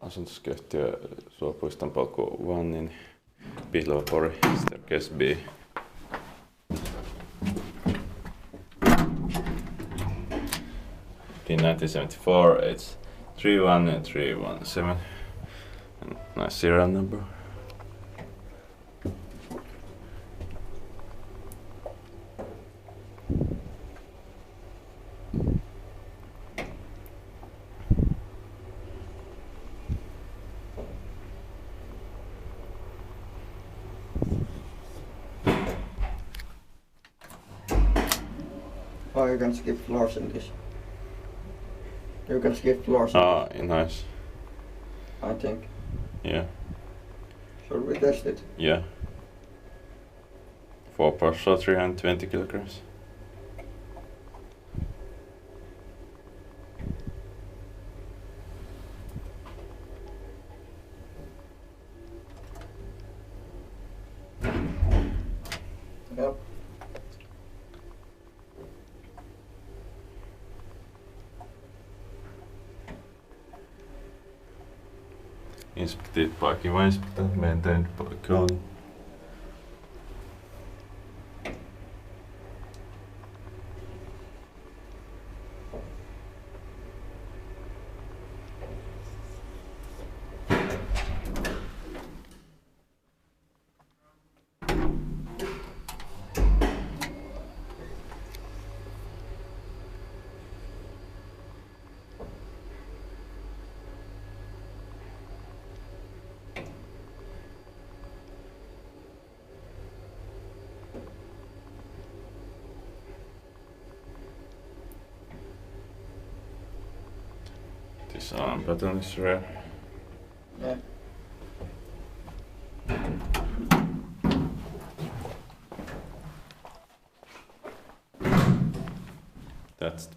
asuntosyköyhtiö Suopuistonpolku 1, niin Pihlava, Pori, staircase B. In 1974, it's 31317. And nice serial number. Oh, you can skip floors in this. You can skip floors in this, Nice. I think. Yeah. Should we test it? Yeah. 4 parcel, 320 kilograms. Yep. Inspected parking, var inspected, maintained Kone. This arm button is rare. Yeah. That's